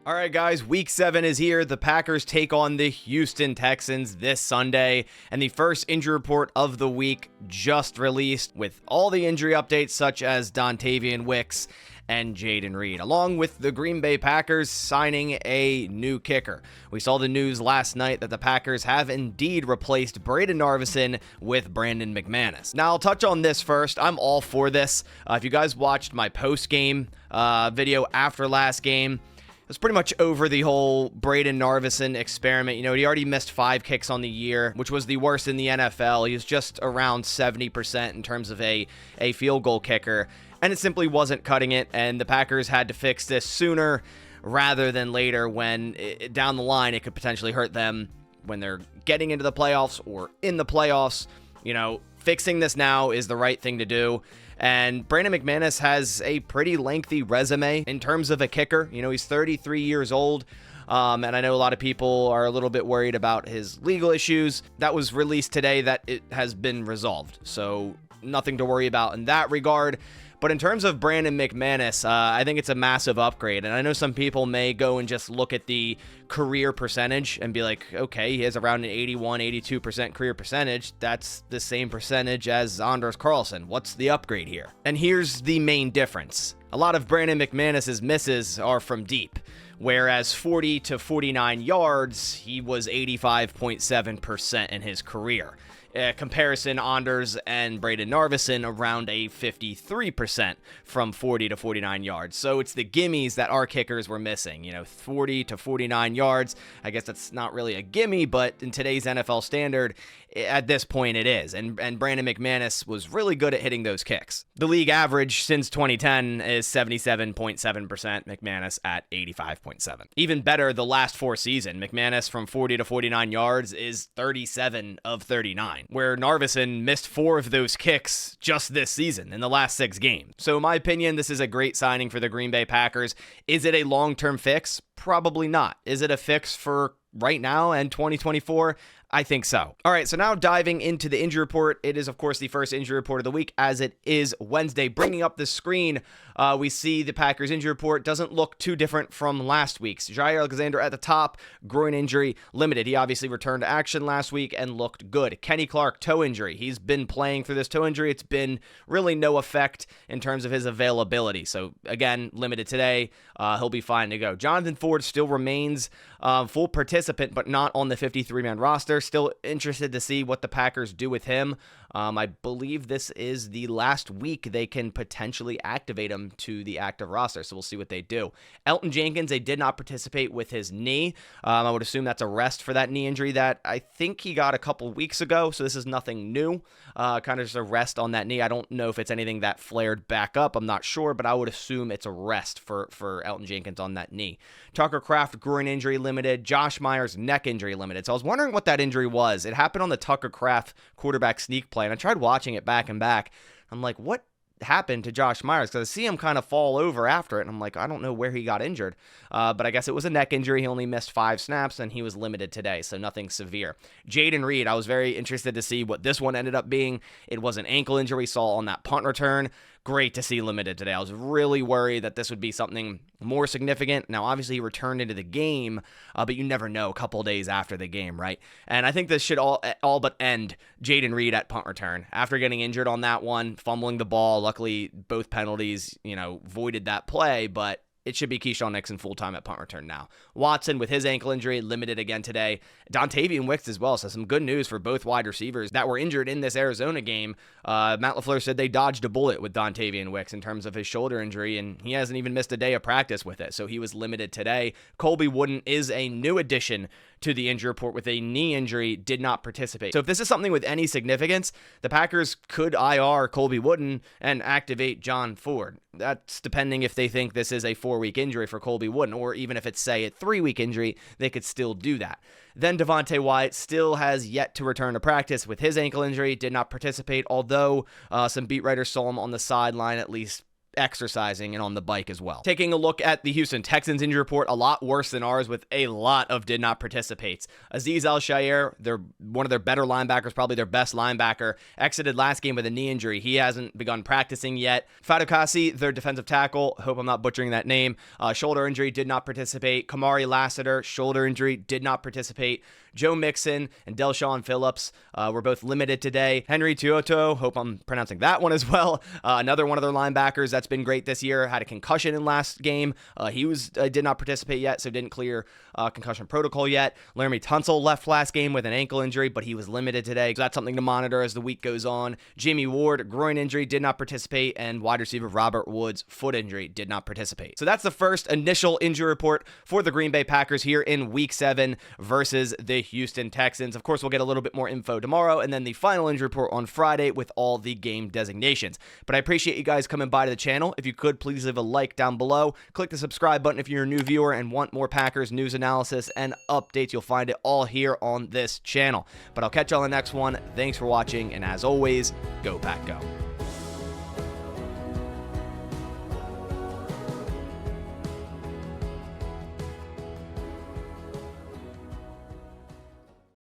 All right, guys, week 7 is here. The Packers take on the Houston Texans this Sunday, and the first injury report of the week just released with all the injury updates such as Dontavian Wicks and Jayden Reed, along with the Green Bay Packers signing a new kicker. We saw the news last night that the Packers have indeed replaced Braden Narvison with Brandon McManus. Now, I'll touch on this first. I'm all for this. If you guys watched my post-game video after last game, it was pretty much over the whole Braden Narvison experiment. You know, he already missed 5 kicks on the year, which was the worst in the NFL. He was just around 70% in terms of a field goal kicker, and it simply wasn't cutting it, and the Packers had to fix this sooner rather than later when down the line it could potentially hurt them when they're getting into the playoffs or in the playoffs. You know, fixing this now is the right thing to do. And Brandon McManus has a pretty lengthy resume in terms of a kicker. You know, he's 33 years old. And I know a lot of people are a little bit worried about his legal issues. That was released today that it has been resolved. So nothing to worry about in that regard. But in terms of Brandon McManus, I think it's a massive upgrade. And I know some people may go and just look at the career percentage and be like, okay, he has around an 81, 82% career percentage. That's the same percentage as Anders Carlson. What's the upgrade here? And here's the main difference. A lot of Brandon McManus's misses are from deep, whereas 40 to 49 yards, he was 85.7% in his career. Comparison, Anders and Braden Narvison around a 53% from 40 to 49 yards. So it's the gimmies that our kickers were missing. You know, 40 to 49 yards. I guess that's not really a gimme, but in today's NFL standard, at this point it is. And Brandon McManus was really good at hitting those kicks. The league average since 2010 is 77.7%, McManus at 85.7. Even better, the last 4 seasons, McManus from 40 to 49 yards is 37 of 39, where Narvison missed 4 of those kicks just this season in the last 6 games. So in my opinion, this is a great signing for the Green Bay Packers. Is it a long-term fix? Probably not. Is it a fix for right now and 2024? I think so. All right, so now diving into the injury report. It is, of course, the first injury report of the week, as it is Wednesday. Bringing up the screen, we see the Packers injury report doesn't look too different from last week's. Jair Alexander at the top, groin injury, limited. He obviously returned to action last week and looked good. Kenny Clark, toe injury. He's been playing through this toe injury. It's been really no effect in terms of his availability. So, again, limited today. He'll be fine to go. Jonathan Ford still remains full participant, but not on the 53-man roster. Still interested to see what the Packers do with him. I believe this is the last week they can potentially activate him to the active roster, so we'll see what they do. Elton Jenkins, they did not participate with his knee. I would assume that's a rest for that knee injury that I think he got a couple weeks ago, so this is nothing new. Kind of just a rest on that knee. I don't know if it's anything that flared back up. I'm not sure, but I would assume it's a rest for Elton Jenkins on that knee. Tucker Kraft, groin injury limited. Josh Myers, neck injury limited. So I was wondering what that injury was. It happened on the Tucker Kraft quarterback sneak play, and I tried watching it back and back. I'm like, what happened to Josh Myers? Because I see him kind of fall over after it, and I'm like, I don't know where he got injured. But I guess it was a neck injury. He only missed 5 snaps, and he was limited today, so nothing severe. Jayden Reed, I was very interested to see what this one ended up being. It was an ankle injury we saw on that punt return. Great to see limited today. I was really worried that this would be something more significant. Now, obviously, he returned into the game, but you never know a couple days after the game, right? And I think this should all but end Jayden Reed at punt return. After getting injured on that one, fumbling the ball, luckily both penalties, voided that play, but it should be Keyshawn Nixon full-time at punt return now. Watson, with his ankle injury, limited again today. Dontavian Wicks as well, so some good news for both wide receivers that were injured in this Arizona game. Matt LaFleur said they dodged a bullet with Dontavian Wicks in terms of his shoulder injury, and he hasn't even missed a day of practice with it, so he was limited today. Colby Wooden is a new addition to the injury report with a knee injury, did not participate. So if this is something with any significance, the Packers could IR Colby Wooden and activate John Ford. That's depending if they think this is a 4-week injury for Colby Wooden, or even if it's, say, a 3-week injury, they could still do that. Then Devontae Wyatt still has yet to return to practice with his ankle injury, did not participate, although some beat writers saw him on the sideline at least exercising and on the bike as well. Taking a look at the Houston Texans injury report, a lot worse than ours with a lot of did not participates. Azeez Al-Shaair, they're one of their better linebackers, probably their best linebacker, exited last game with a knee injury. He hasn't begun practicing yet. Fatukasi, their defensive tackle, hope I'm not butchering that name, shoulder injury, did not participate. Kamari Lassiter, shoulder injury, did not participate. Joe Mixon and Del'Shawn Phillips were both limited today. Henry Tuoto, hope I'm pronouncing that one as well. Another one of their linebackers that's been great this year, had a concussion in last game. He did not participate yet, so didn't clear concussion protocol yet. Laramie Tunsil left last game with an ankle injury, but he was limited today, so that's something to monitor as the week goes on. Jimmy Ward, groin injury, did not participate, and wide receiver Robert Woods, foot injury, did not participate. So that's the first initial injury report for the Green Bay Packers here in Week 7 versus the Houston Texans. Of course, we'll get a little bit more info tomorrow, and then the final injury report on Friday with all the game designations. But I appreciate you guys coming by to the channel. If you could, please leave a like down below. Click the subscribe button if you're a new viewer and want more Packers news analysis and updates. You'll find it all here on this channel. But I'll catch you on the next one. Thanks for watching, and as always, go Pack Go.